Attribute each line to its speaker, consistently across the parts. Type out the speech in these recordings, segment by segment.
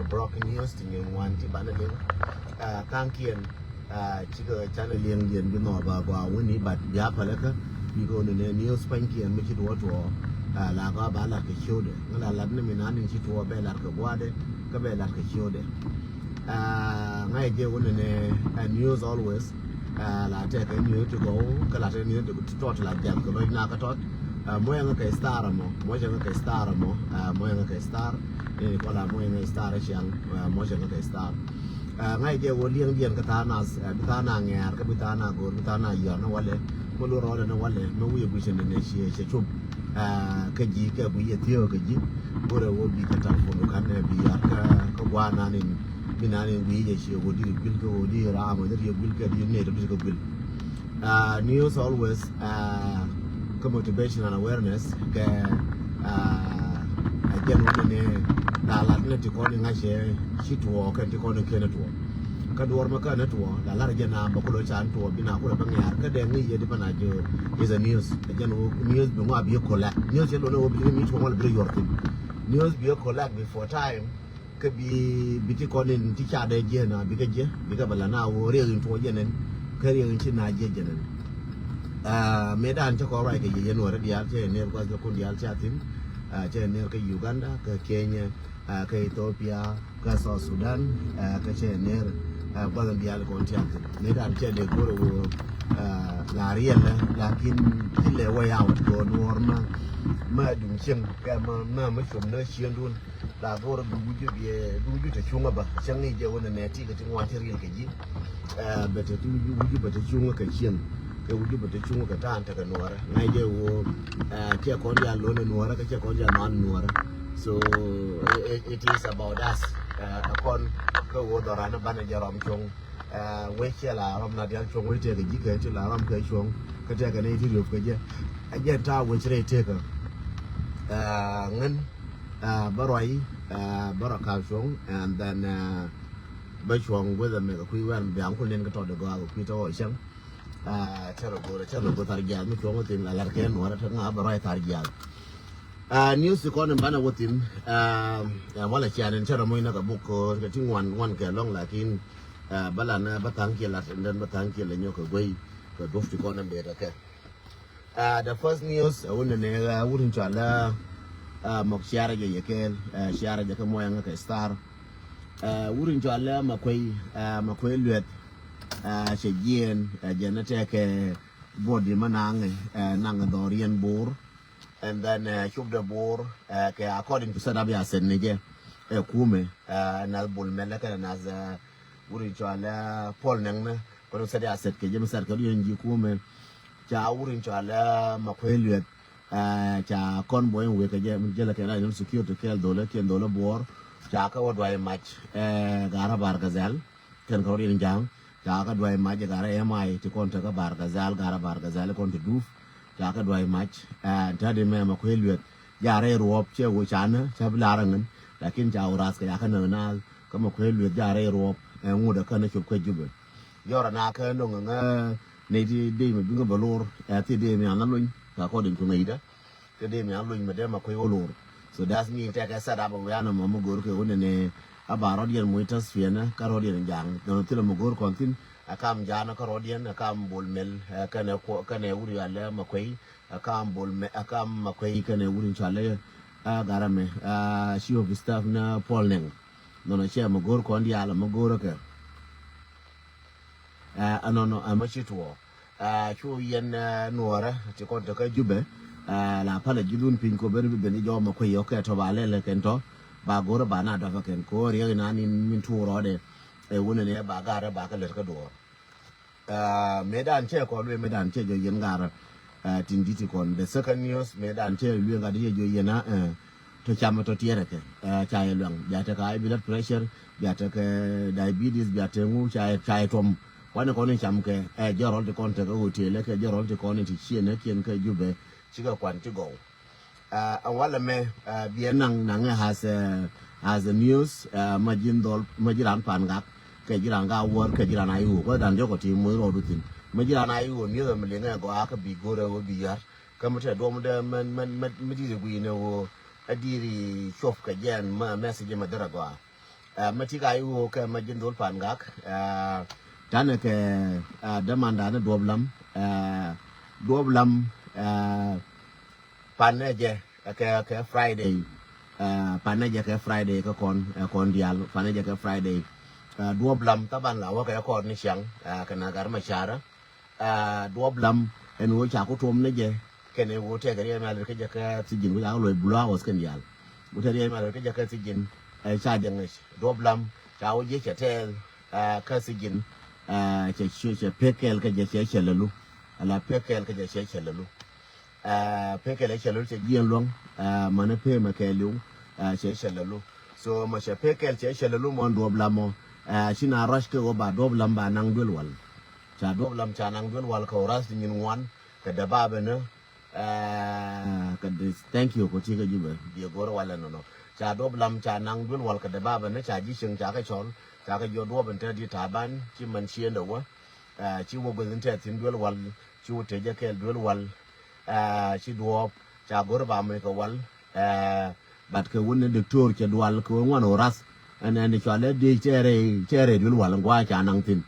Speaker 1: broken news thì những quan chỉ bán lên càng kiên chỉ có channel liên liên bên nọ và quaวันนี้บัดยาพอแล้วก็มีคนใน news ปังเกียนไม่คิดว่าตัวแล้วก็บ้านหลักเขียวเด้งั้นหลักนี่มีนั่นคิดว่าแบบหลักกับว่าเด้ก็แบบหลักเขียวเด้ง่ายเดียวคนใน news always หลักจะเป็น news to go ก็หลักจะ news to talk หลักอย่างก็เลยน่าก็ทอดมวยงั้นก็ star มั้งมวยงั้นก็ star มั้งมวยงั้นก็ star นี่ก็ละมวยงั้น star เชียงมวยงั้นก็ star ngay dia woliang dian katana nger ka bitana gor bitana ya na wale mulu ro na wale no wi bu shen ne she chum ka ji ka bu ye tiyo ka ji bore wo bi ka ta fo kan ne bi ya ka wa na ni bina ni wi ye she wo di bil ko di ra ma di bil ka di ne to ko bil news always ka motivation and awareness ka again ne la ne ti ko ni nga she shitwo ka ti ko ni kene to ka dor ma ka na to la jana ba ko chan to bina ko ba ngar ka de ngi ye di bana jo is a news again news bi ngwa bi ko la news ye lo no bi mi to wal bi yorti news bi ko la before time ka bi ti ko ni ti cha de je na bi ka bala na wo re yin to je nen ka re yin chi na je nen medan cho ko right ke ye no re dia che ne ko ko dia cha tin che ne ka Uganda ka Kenya ka Ethiopia ka South Sudan ka che ne bagan dia ko tia ne dan che de ko la riel lakin ile wa ya ko norma ma dum chen ka ma chum ne chien dun la go ru ju te chunga ba chang ni je wona ne ti ka ti ngwa ti riel ke ji be te tu ju ba te chunga ka chien ke wuju bete chungu ka tan ta ka nuara ngai je wo ke ko dia lo ne nuara ka ke ko dia man nuara so it is about us akon ko wo dora na bana jarom chung we che la rom na dia chung we te ke ji ke ti la rom ke chung ka te ka ne ti ru ke je a je ta we tre te ka ngan baroi baraka chung and then ba chung we the me ko wan byang ko len ka to de ga ko to chang chalo go targial mi ko ngotin la larken wara ta nga barai targial news ko ne bana wotin wala chianen charo mo ina ka buko ka tingwan ke long lakin bala na batang ke la den batang ke le nyoko goi ko dofti ko ne be ta ke the first news wona ne wurin chala mok shiara je yekel shiara je ka moya nga ka star wurin chala makwai luet she jien jenate ke body manang nang dorian bor and then shub the bor ke according to sadabia sen nije kume na bul melaka na za uri chala pol nang na ko sadia set ke jem sar ko yenji kume cha uri chala makwelwet cha convoy we ke jem jela ke na security kel dole bor cha ka wadwai match gara bar gazal ken ko rin jang cha ka dwai match gara mi ti kon ta ka bar gazal gara bar gazal kon ti duf cha ka dwai match ta de me makwelwet yare ruop che wo chana cha bilarangen lakin cha uras ka ya ka na ka makwelwet yare ruop nguda ka na chup ka jube yora na ka no nga ne di me binga balor ti de me analun ka ko din ku ngai da ke de me analun me de makwai olor so that's me ta ka sada ba ya no mo gor ke wona ne aba rodian muitas fiena ka rodian jang no tilo mo gor kontin akam jana ka rodian akam bolmel ka ne uri ala makwai akam bolme akam makwai ka ne uri chale garame chief of staff na polneng no che mo gor kon dia ala mo gor ka anono amachitwo chu yen nuora ti kon to ka jube la pala julun pin ko ber be ni jo makwai yo ka to balele kento ba gor ba na da ken ko ri na ni min tu ro de wona ne ba gara ba ka le ka do medan che ko le medan che jo yen gara tinditi kon the second news medan che lu ga de jo yena to chama to tiere ke cha yelwang ya ta ka blood pressure ya ta ke diabetes ya ta ngu cha tom wane ko ni cham ke jorol de kon te ko hotel ke jorol de kon ti chiene kien ke jube chi ga kwan ti go wala me bienang has a news majiran pan gak ke jiran ga wor ke jiran ayu ko dan jo ko ti mo ro dutin majiran ayu ni me le nga go aka bi go ro bi yar ka mo te do mo de man di gu ne wo adiri shof ka jen ma message ma dara go mà chỉ cái u cái mà dân đồn phản gác trả này cái demanda nó đuông lắm phản này je cái Friday phản này je cái Friday cái con dial phản này je cái Friday đuông lắm ta ban là cái con này sáng cái nagar mà chara đuông lắm en wo cha ko tom ne je cái này wo te cái mà cái je cái sijin wo alo blow cái dial wo te mà cái je cái sijin cha jang đuông lắm cha wo je te cái sijin che pekel cái je che lalu ala pekel cái je che lalu pekel che lalu che gien long mà nó pe mà cái lu che lalu so mà che pekel che lalu mon đuông lắm mo sina rush ke ba đuông lắm ba nang dul wal cha đuông lắm cha nang dul wal ko ras nyin wan ka da ba bene ka thank you ko ti ga jibe dia gor wala no cha đuông lắm cha nang dul wal ka da ba bene cha ji sing cha ka chol cha ka yo đuông ben te di ta ban chi man chien do wa chi wo ben te tin dul wal chi wo te ja ke dul wal chi đuông cha gor ba me ka wal bat ke won doctor cha dwal ko ngwan ras anh cho lấy đi chơi dul wal ngwa cha nang tin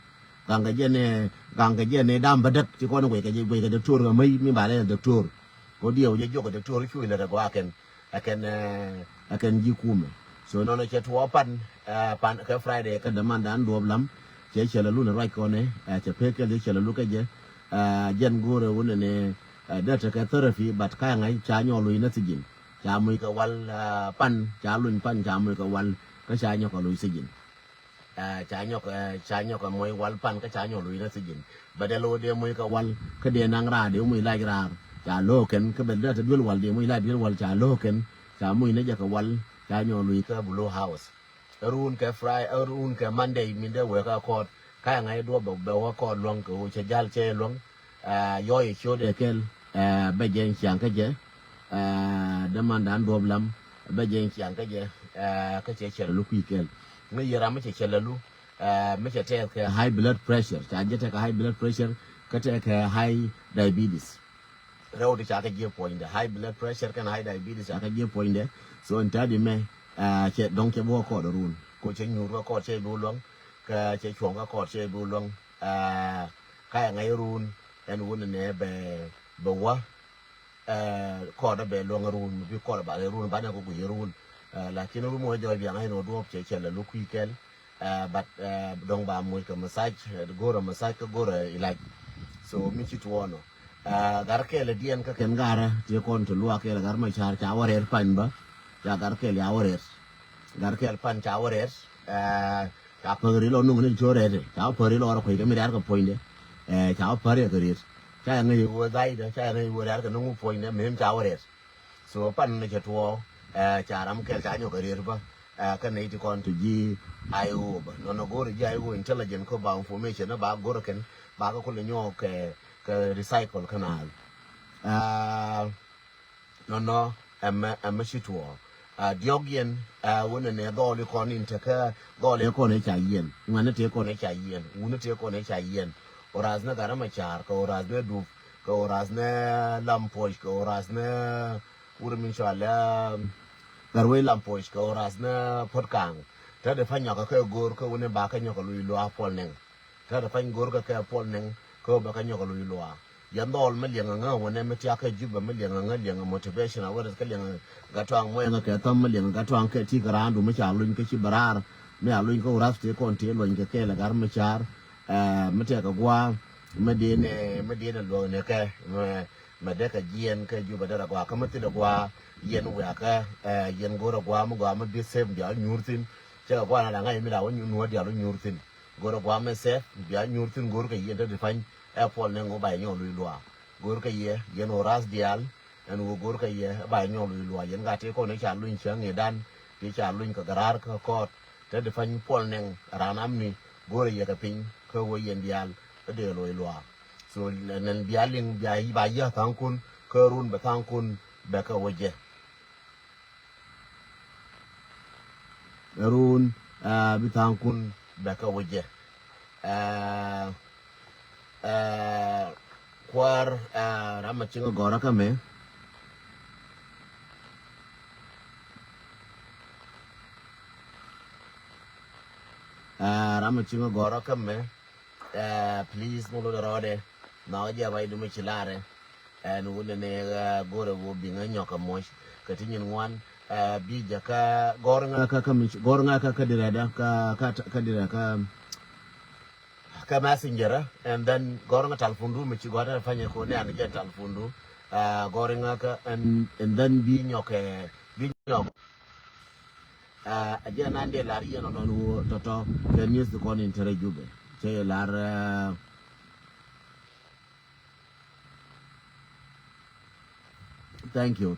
Speaker 1: gang cái này đam bật chứ con quay cái doctor cái mấy bà đây doctor có điều gì cho cái doctor chui là có aken ji kume so nó chơi thua pan cái Friday cái đám ăn đan đuông lắm chơi là luôn là right con này chơi phê cái chơi là luôn cái gì dân go rồi vấn này đó là cái therapy bật cái ngay cha nhỏ lùi nó sẽ dính cha mới cái wal pan cha lùi pan cha mới cái wal cái cha nhỏ cái lùi sẽ dính cha nhok moy wal pan ka cha nyok lui na sijin badalo de moy ka wal ka de nang ra de moy lai ra cha lo ken ka bedda ta dul wal de moy lai dul wal cha lo ken cha moy na ja ka wal cha nyok lui ka bulo house run ka run ka Monday min de we ka ko ka ngai do be wa ko long ko che jal che long yo yi cho de kel ba jen chang ka je de man dan do lam ba jen chang ka je ka che lu ki kel người già mấy chị là luôn mấy chị cái high blood pressure chả nhớ cái high blood pressure cái high diabetes rồi thì chả cái gì point high blood pressure cái high diabetes chả cái gì point đấy so anh ta đi mẹ chị đông chị mua cỏ đồ luôn cô chị nhủ qua cỏ chị bù luôn cái chị chuồng qua cỏ chị bù luôn cái ngày luôn anh uống này về quá cỏ đó về luôn luôn vì cỏ là bạn luôn bạn nào cũng bị luôn lakini rumo hoja bi ngai no do che chela lu kwikel but dong ba mo ka massage gora massage ka gora ilaj so mi ci tuono gar ke le dien ka ken gara te kon to luwa ke gar ma char cha warer pan ba ya gar ke ya warer gar ke pan cha warer cha pagri lo nu ni chore de cha pagri lo ro ko ke mi dar ka poinde cha pagri ka rir cha ngai wo dai de cha ngai wo dar ka nu poinde mi cha warer so pan ne che tuo cha ram ke cha nyo career ba cái này thì còn từ gì IO ba nó gore ji IO intelligent ko ba information ba gore ken ba ko le nyo ke recycle canal nó em shi tuo diogien wona ne do le kon in ka do le kon e cha yen ngane te kon e cha yen una te kon e cha yen oraz na gara ma char ko oraz ne du ko oraz ne lampoch ko oraz ne urmin shala garwe lampoch ko oraz ne potkang ta de fanya ka gor ko wona ba ka nyoko lui lo apol neng ta de fany gor ka apol neng ko ba ka nyoko lui lo yandol me liang nga wona me tia ka juba me liang nga liang motivation awara ka liang ga twang mo nga ka tam me liang ga twang ke ti garandu me cha luin ke chi barar me a luin ko ras te kon te luin ke la gar me char me te ka gwa me de lo ne ka me de ka jien ka juba da gwa ka me te da gwa yen wa ka yen gora gwa me bi sem dia nyurtin cha gwa na nga mi da won nu dia lo nyurtin gora gwa me se bia nyurtin gor ka yen da fany apple ne ngo bay ñoo luy loi gor ka ye yen oras dial en wo gor ka ye bay ñoo luy loi yen ga te ko ne cha luñ cha ngi dan ti cha luñ ka garar ka ko te de fañ pol ne ranam ni gor ye ka pin ko wo yen dial de luy loi so nen dialing biya ba ya tan kun ko run ba tan kun ba ka woje run bi tan kun ba ka woje kwar rama chingo gora kame rama chingo goro kame please mulo rode na ja bai du michilare and wouldn't go to being a nyoka mosh continue one bi jaka gornga ka gornga ka kadirada ka messenger and then gornga talfundu michi gwada fanya ko ne an get talfundu gornga ka and then bi nyoke again ande lar yeno non toto the news the con interjube che lar thank you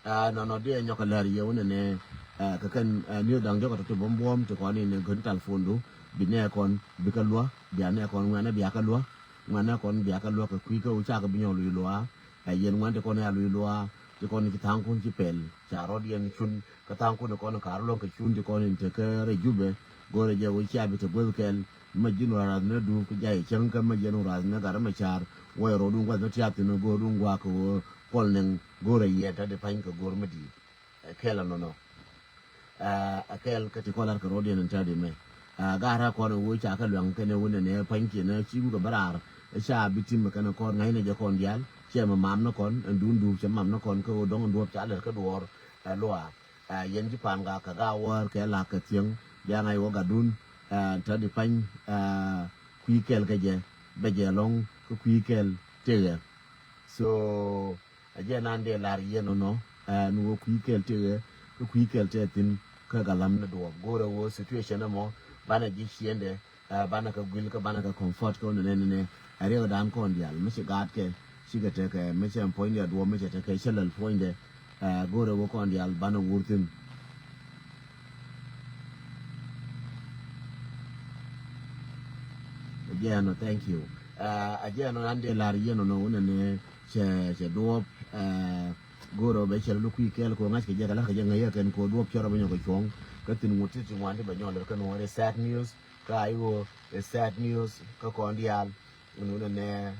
Speaker 1: no dia nyoka lar yewne ne ka kan new dang jogo to bombom to ko ni ne gon talfundu bine kon bikalwa biane kon ngana biakalwa ngana kon biakalwa ka kuika ucha ka binyo luilwa yen ngante kon ya luilwa to kon ki tankun ci pel cha rodien chun ka tankun kon karlo ka chun to kon te ka rejube gore je wo cha bi to golkel majinu ra na du ku jai chen ka majinu ra na gar ma char wo ro du ngwa to ya tino go du ngwa ko pol nen gore ye ta de pan ka gor madi kela no akel ka ti kolar ka rodien ta de me gara ko no wo cha ka lwang ke ne wona ne pan ki na chi bu ka barar cha bitim ka na kon ngai ne je kon dial che mà mam nó còn đun đu che mam nó còn cái đông đuốc trả lời cái đuor loa yen ji pan ga ka ga war ke la ka tieng ya ngai wo ga dun ta di pan kui kel ka je be je long ko kui kel te so je nan de lar yen no nu kui kel te ko kui kel te tin ka ga lam na do go ro wo situation mo bana ji chiende bana ka gwil ka bana ka comfort ko ne are ga dan ko ndial mi se gat ke siga te ke me se point ya do me se te ke shelal point de gore wo ko ndi al bana wurtin again thank you again ande lar yeno no ne se do goro be chel lu ku kel ko ngas ke je kala ke je ngaya ken ko do choro be nyoko chong ka tin muti ti wande be nyolo ka no re sad news ka ayo sad news ka ko ndi al ne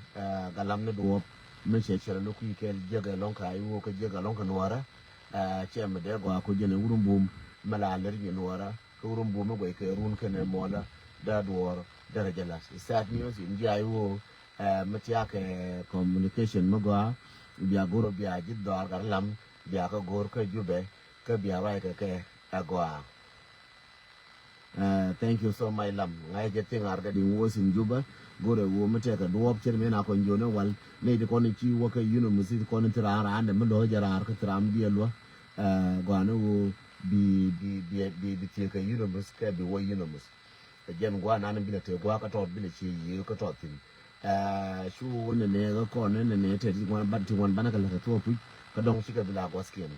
Speaker 1: galam ne do me che chela lo ku kel jega lon ka ayo ko jega lon ka nuara che me de go ko jene wurum bum mala ler ni nuara ko wurum bum go ke run ke ne mola da duor daraja la sad news in ji ayo matia ke communication mo go biya goro biya jiddo ar lam biya ka gor ka jube ka biya wa ke agwa thank you so my lam ngai je tingar ga din wo sin juba gore wo mate ka do cher me na ko jona wal ne de ko ni ci wo ka yuno musi ko ni tira ande me lo jara ka tram bi lo gwana wo bi ti ka yuno mus ka bi wo yuno mus jen gwana nan bi le te gwa ka to bi le ci yi ka to tin shu wona ne ga ko ne te ti gwan ban ti gwan ban ka la to pu ka dong shi ka bi la gwaskian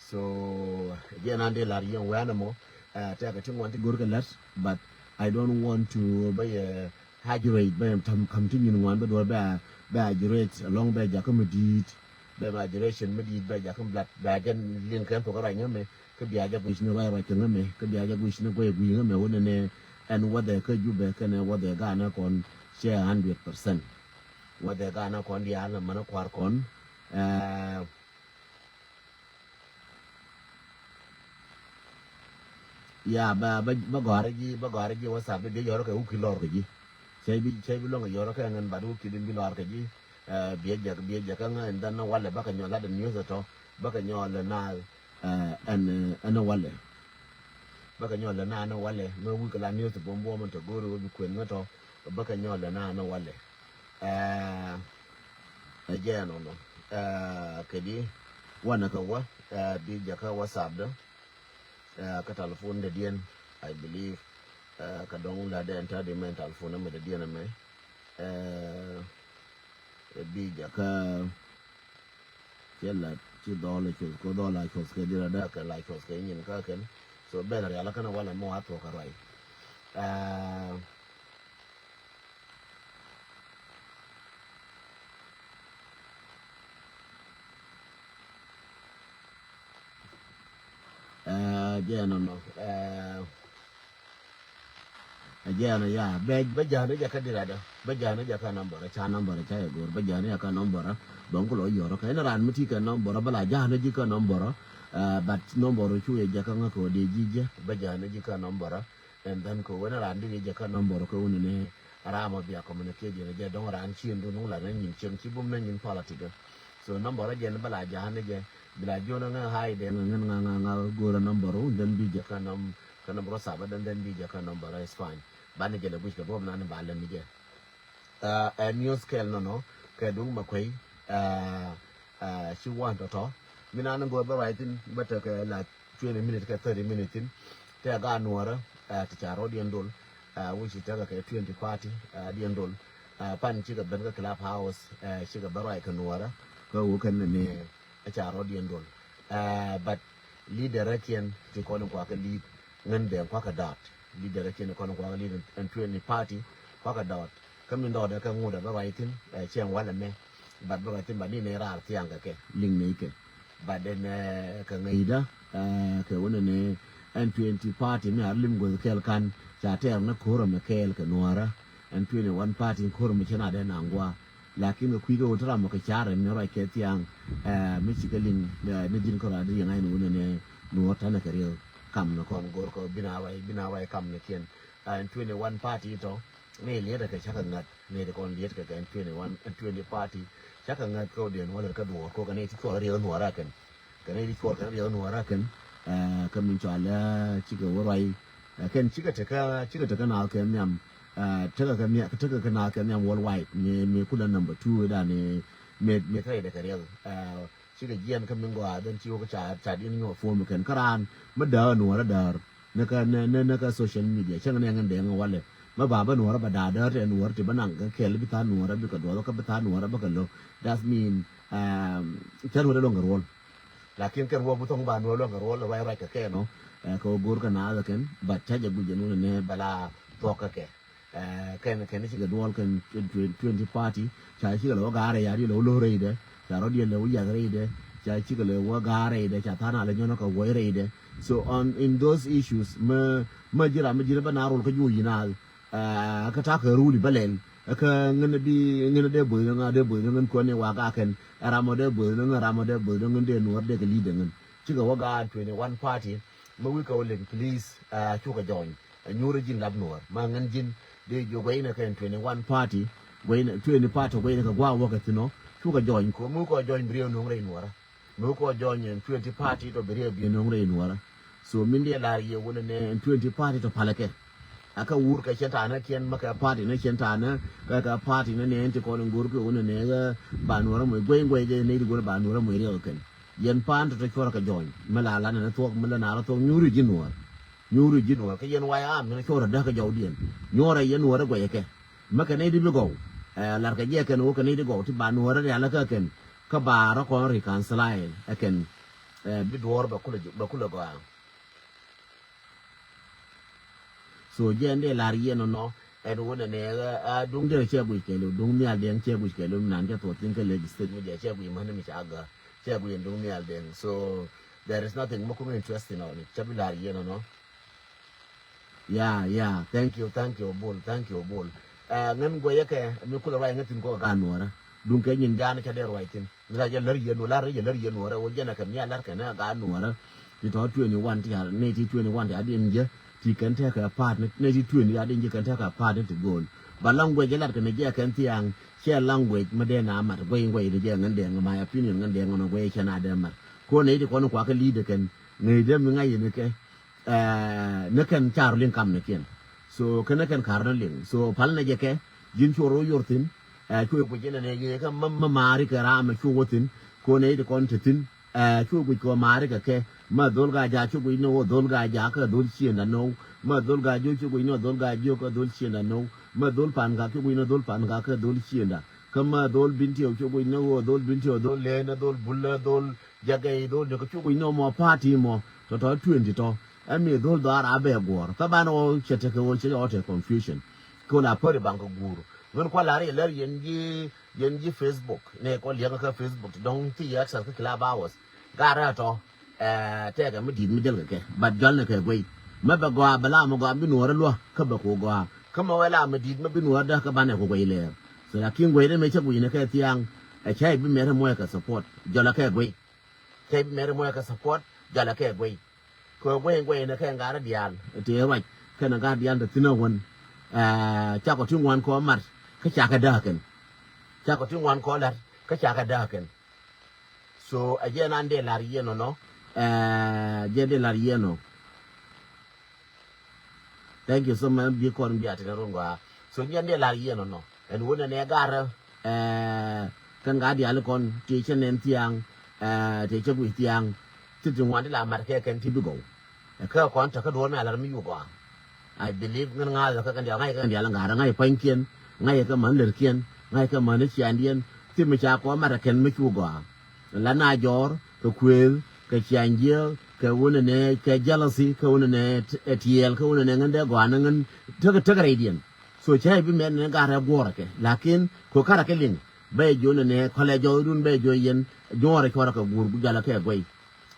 Speaker 1: so jen ande la yen wana mo ta ka tin wan ti gor ka lat but I don't want to buy a hajurate by continuing one but ba hajurate along by jakum did by majoration medid by jakum blood ba jan lin kan ko ra ngame ke bia ja wish no ra ra ngame ke bia ja wish no go gwi ngame wona ne and what they could you be can what they gana kon share 100% what they gana kon dia na man kwar kon ya ba gore ji whatsapp de yoro ke ukilor ke ji sai bi lo yoro ke ngan badu ki din bi lor ke ji biye ja kan ndan na wale baka nyola de news to baka nyola na ana wale baka nyola na wale no wi kala news to bombo man to goro bi kwen ngato baka nyola na wale again no ke di wana ka wa bi ja ka whatsapp da ka telephone de dien I believe ka dong la de entertainment telephone me de dien me bi ja ka yalla ci dole ci ko dola ko ke dira da ka la ko ke nyin ka ken so be la la kana wala mo ato ka rai no again ya be jana ja ka dira da be jana ja ka number cha gor be jana ya ka number don ko lo yoro ka na ran muti ka number bala jana ji ka number but number chu ya ja ka ngako de ji je be jana ji ka number and then ko wena ran di je ka number ko woni ne arama biya communicate je don ran chin do no la nyin chen ki bum na nyin politic so number je ne bala ja ne je bila jona nga hai de nga go ra number then bi je ka number sa ba then bi je ka number is fine ba ne je le bu ka bom na ne ba le mi je a news scale no ke dung ma kwai she want to mina nan go ba right in but la 20 minutes ka 30 minutes in ta ga nuara ta charo di ndol which is ta ga 20 party di ndol pan ci ga ben ga club house ci ga barai ka nuara ko wo kan ne a charo di ndol but leader rakian ti ko ko ka lead ngan de ko ka dot leader rakian ko ko lead and 20 party ko ka dot kamin do da ka nguda ba right in chen wala me but ba tin ba ni ne ra tiang ka ke ling ne ke but then ka ngai da ke wona ne N20 party me arlim go kel kan cha ter na koro me kel ka nuara N21 party koro me chana da nangwa lakin ku go tra mo ka chare me ra ke tiang me chikalin ne jin ko ra di ngai no ne no ta na kariyo kam no kon gor ko bina wai kam ne kien N21 party to ne le da ka chaka ngat ne da kon le ka N20 party chaka ngat ko den wala ka do ko ka ne ti ko riyo nuara kan ka ne ti ko ka riyo nuara kan ka min cho ala chiga warai ken chiga taka na ka nyam taka ka na ka nyam worldwide me kula number 2 da ne me kai da kariya chiga jian ka min gwa dan ciwo ka cha din no form kan karan madda no ra dar na ka social media chan ne ngan da ngan wale ma ba no ra ba da da te no te banang ka kel bi ta no ra bi ka do ka bi ta no ra ba ka lo that mean chan wo da lo ngarol lakin kan wo butong ba no lo ngaro lo wai ka ke no ko gur ka na ken ba cha ja bu jenu ne bala to ka ke ken ni ga dual kan 20 party cha chi ga lo ga re ya di lo re de cha ro di lo ya re de cha chi ga lo wa ga re de cha ta na le nyo ka wo re de so on in those issues ma jira ba na ro ka yu yina ka ta ka ru li balen ka ngene de bu ngan ko ne wa ga ken ramode bu ngan de no de li de ngan ci ga wa ga 21 party ma wi ka wole please chu ka join nyure jin lab no ma ngan jin de jo ga ina ken 21 party wa ina 20 party wa ina ka gwa wa ka tino chu ka join ko mu ko join brio no re no ra mu ko join 20 party to brio bi no re no ra so min de la ye wona ne 20 party to palake aka wur ka chenta na kien maka party na chenta na ka party na ne ente ko ngur ko wona ne ga ba no ra mo gwe je ne go ba no ra mo re ken yen pan to ko ka join mala la na to mala na to nyuri jinwa ka yen wa ya am ne ko ra da ka jaw dien nyora yen wora gwe ke maka ne di bi go lar ka je ken wo ka ne di go ti ba no ra ya la ka ken ka ba ra ko ri kan slide ken bi dor ba kula go so jende lar yen no en wona ne dung de che bu ke lo dung mi al den che bu ke lo nan ja to tin ke legislate mi che bu man mi chaga che bu dung mi al den so there is nothing more interesting on it chabi lar yen no yeah thank you bull ngam go yake mi kula rai ngatin ko ga no ra dung ke nyin jana cha der waitin la ja lar yen no ra wo jana kan ya lar kana ga no ra ti to 21 ti ha ne ti 21 ya den je ti kan ta ka part ne ti 20 ya den je kan ta ka part to goal ba language lar kan je kan tiang share language ma de na mat go de je ngan de ma opinion ngan de ngono go ye na de mat ko ne ti ko no kwa ka leader kan ne de mi ngai ne ke ne kan char ling kam ne ken so kan kan karna ling so pal na je ke jin choro yortin ko ko je ne ye ka ma mari ka ra ma chu wotin ko ne ti kon tin chu ko mari ka ke ma dol ga ja chu no dol ga ja ka dol chi na no ma dol ga ju chu no dol ga ju ka dol chi na no ma dol pan ga chu no dol pan ga ka dol chi na kama dol binti chu no dol binti dol le na dol bulla dol jagai dol de chu no mo party mo to 20 to ami dol da ara be gor ta ba no chete ke wo che o te confusion ko la pore bank guru ngon kwa la re ler yen ji Facebook ne ko le ka Facebook don ti ya sa ka club hours gara to te ga mi di mi del ke ba jol ne ke gwe ma ba gwa bala mo gwa bi no re lo ka ba ko gwa kama wala mi di ma bi no da ka ba ne ko gwe le so la kin gwe de me che gwe ne ke tiang chai bi me re mo ka support jola ke gwe chai bi me re mo ka support jola ke gwe ko gwe ne ke ngara dial te wa cái nó gạt đial được tin nào cha có tiếng ngoan có mặt cái cha cái đa kén cha có tiếng ngoan có lật cái cha cái đa kén so again ande la rieno no jede la rieno thank you so much bi kon bi atena ronga so nyande la rieno no en wona ne gara kan ga dia le kon ti chenen tiang ti che bui tiang ti jungwan de la mar ke ken ti bigo ka kon ta ka do na la mi yu ba I believe ngan nga la ka kan dia ngai kan dia la ngara ngai pankien ngai ka man ler kien ngai ka man chi andien ti me cha ko mar ken me chu ba la na jor ka kwel ka chanjel ka wona ne ka jealousy ka wona ne tiel ka wona ne ngan de gwa ngan ta ka radian so chai bi men ne ga ra gora ke lakin ko kara ke ling be jo ne kole jo dun be jo yen jore ko ra ka gur bu jala ke gwai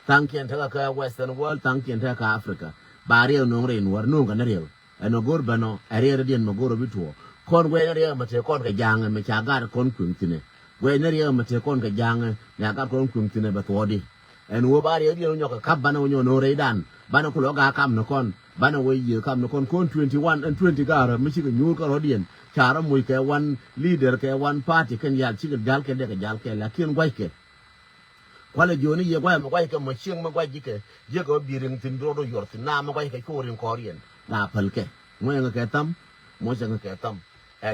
Speaker 1: tankien ta ka western world tankien ta ka africa bari no ngre nwar no ga narel eno gor bano are dien mo goro bituo kon we ne ma te kon ka jang me cha ga kon kun tine we ne re ma te kon ka jang ya ga kon kun tine ba to di en wo bari dio nyoka kap bana nyo no re dan bana ku lo ga kam no kon bana we ye kam no kon 21 and 20 gara mi chi ga nyu ka rodien chara mu ke one leader ke one party ken ya chi ga jal ke de ga jal ke la kin gwai ke kwale joni ye gwai ma gwai ke mo chieng ma gwai jike je ko biring tin do yor tin na ma gwai ke ko rin ko rien na pal ke mo nga ke tam mo nga ke tam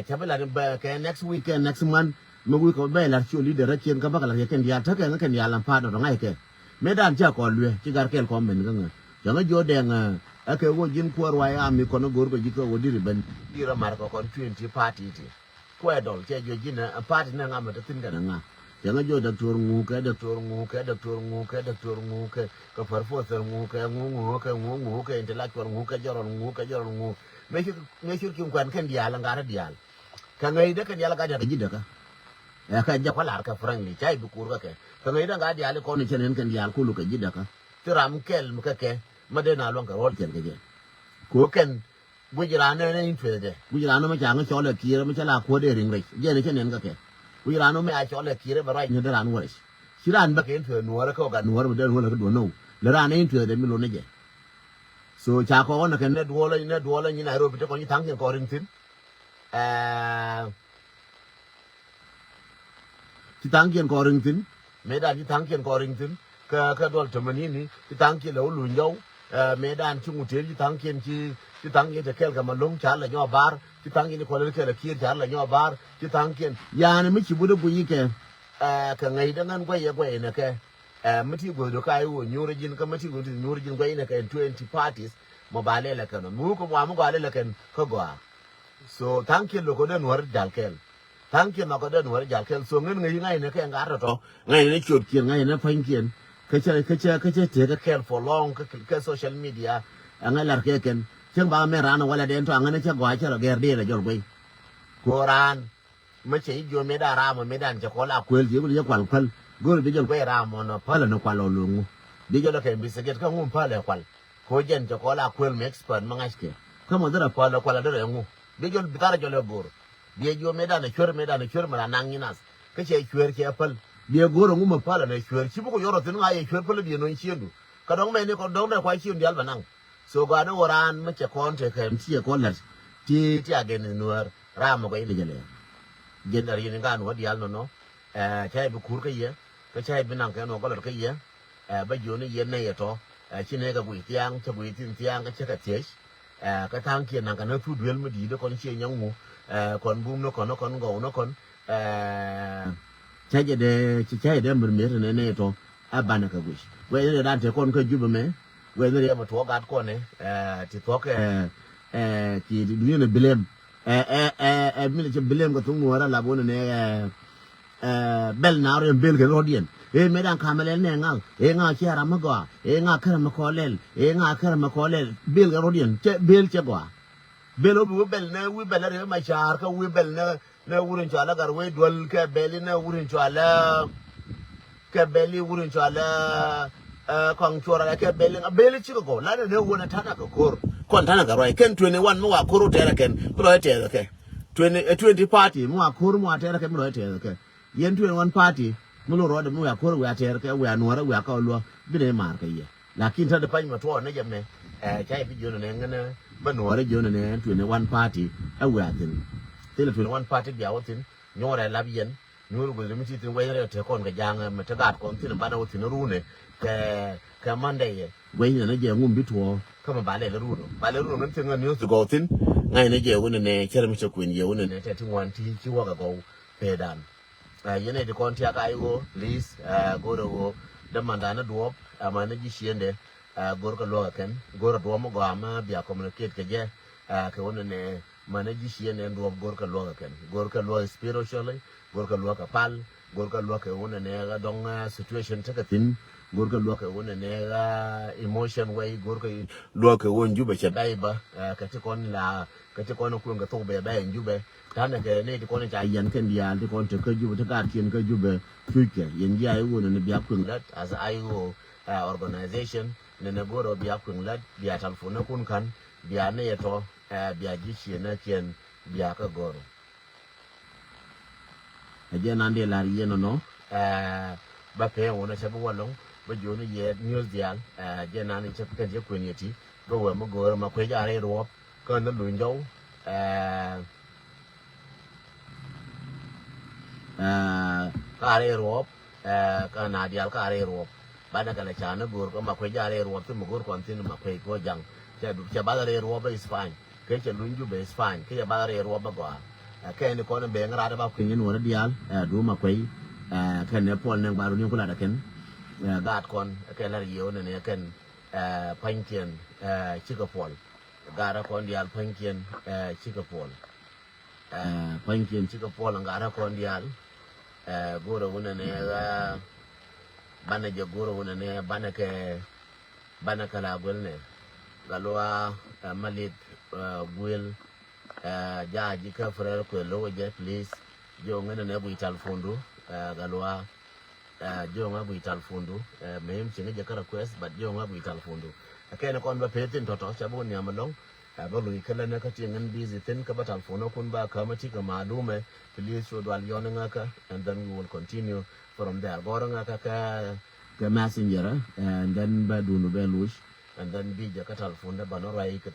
Speaker 1: chabela ba ke next weekend next month mo wi ko be la chu leader ken ka ba ka la ken ya ta ken ya lam pa do ngai ke medan cha ko lue ti gar kel ko men nga janga jo de nga ake wo jin ko wa ya mi ko no gor ko jiko wo diri ben dira mar ko kon 20 party ti ko dol che jo jin party na nga ma ta tin ga nga janga jo doctor ngu ke doctor ngu ke doctor ngu ke doctor ngu ke ko professor ngu ke ngu ke intellectual ngu ke joron ngu me shir kim kwan ken dia la ngara dia ka ngai de kan dia la ga da jida ka ya ka ja kwala ka friendly chai bu kur ka ke ka ngai da ga dia le ko ni chenen kan dia ku lu ka jida ka tiram kel mu ka ke ma de na lon ka rol ken ke ko ken bujira ne intwe de bujira no ma changa chole kire ma chala ko de ring rai je ne chenen ka ke bujira no me a chole kire ba rai ne de ran wore shiran ba ke intwe nuora ko ga nuora de nuora ko do no le ran ne intwe de mi lo ne je so cha ko na ke ne duola ni Nairobi te ko ni tang ko ring tin ti tang ko ring tin me da ti tang ko ring tin ka dol to mani ni ti tang lo lu njau medan chung te ti tang te kel ga malung cha la nyo bar ti tang ni ko le ke la kir cha la nyo bar ti tang ya ne mi chi bu de bu yi ke ka ngai da ngan gwa ye ne ke mi ti go do kai wo nyuri jin ka mi ti go nyuri jin gwa ne ke 20 parties mo ba le la kan mu ko mo ga le la kan ko gwa so tang lo ko de nuar dal kel tang ma ko de nuar dal kel so ngen ngai ne ke ngar to ngai ne chot kien ngai ne fain kien cái te ka kel for long ka social media anga lar ke ken cheng ba me ran wala den to anga ne cha gwa cha la ger de la jor gwe koran me che jo me da ra me dan cha ko la kwel ji bu ya kwal kwal gol de jor gwe ra mo no pala no kwal lu ngu de jor ka bi se get ka ngum pala kwal ko jen cha ko la kwel me expert ma ngaske ka mo dara pala kwal de ngu de jor bi tara jor bor de jo me dan chwer ma nan nginas ka che chwer ke apal bia goro nguma pala na chwer chi bu yoro tin ngai chwer pala bia no chiendu ka dong me ni ko dong da kwa chiendu yal banang so ga no ran ma che kon te kem ti ko lat ti agen nuar ra mo ko ile jale gen ari ni ga no dial no chai bu kur ka ye ka chai binang ka no ko lat ka ye ba jo ni ye ne ye to chi ne ga bu tiang cha bu tin tiang ka che ka tie ka tang kien nang ka no tu duel ma di de kon chi nyang mu kon bum no kon go no kon chai de mer ne to abana ka gush we ne dan te kon ka juba me we ne ma to gat ko ne ti to ke ki du ne bilem mi ne bilem ko tungu wara la bona ne bel na re bel ke rodien me dan kamel ne ngal nga chi ara ma go nga kara ma ko lel nga kara ma ko lel bel ke rodien che bel che go bel obu bel ne wi bel re ma char ka wi bel ne wurin chala gar we dwal ke beli ne wurin chala kong chora ke beli chi ko la ne wona tana ko kor kon tana ga roi ken 21 mo wa koro tere ken pro tere ke 20 party mo wa koro mo tere ke mo tere ke yen 21 party mo lo ro de mo wa koro wa tere ke wa nuora wa ka lo bi ne mar ke ye lakin ta de pa ma to ne je me chai bi jono ne ngana banore jono ne to ne one party awatin tele to one party bi awatin nyore labien nyoro go le miti tin wayre te kon ga janga mata gat kon tin bana wutin rune ke mande wayne na je ngum bitwo kama bale le runo men tin news go tin ngai ne je wona ne chere mi chokwen je wona ne te tin wan ti chi wa ga go pedan yene de kon ti aka yo please go do da mandana duop amana ji shiende gor ka lo ken gor do mo gama bia communicate ke je ke wona ne mana ji shiende duop gor ka lo ken gor ka lo spiritually gor ka lo ka pal gor ka lo ke wona ne ga dong situation ta ka tin gor ka lo ke wona ne ga emotion way gor ka lo ke won jube che dai ba ka ti kon la ka ti kon ku nga to be ba jube tana ke ne ti kon cha yen ken dia ti kon te ka jube ta ka kien ka jube fuke yen ya yo ne bia kun lat as ayo organization ne ne goro bia kun lat bia telefon kun kan bia ne to bia ji shi na kien bia ka goro aje nan de la yen no ba pe wona che bo long ba jo ne ye news dial je nan ni che ken je kun yeti go we mo goro ma kwe ja re ro ko na lu njau ka re ro ka na dial ka re ro bana kana chana gor ko ma kwe ja re ro tin mo gor kon tin ma kwe ko jang che ba re ro ba is fine ke che lunju be is fine ke ba re ro ba go ke ni ko ne be ngara da ba kun yin wona dial du ma kwe ken ne pol ne ba ru ni kula da ken gat kon ke la yo ne ken pankien chikapol gara kon dial pankien chikapol pankien chikapol gara kon dial goro wona ne ga bana je goro wona ne bana kala golne galwa malit gwel jaji ka frere ko lo je please jo ngene ne bu telefondo galwa jo nga bu telefondo mem chinga je ka request but jo nga bu telefondo akene kon ba petin toto chabo ni amalong ba lu kala na ka tingan busy tin ka ba telefono kun ba ka mati ka malume please so dwal yon nga ka and then we will continue from there goro nga ka messenger and then ba dunu be lush and then bi je ka telefono ba no rai ka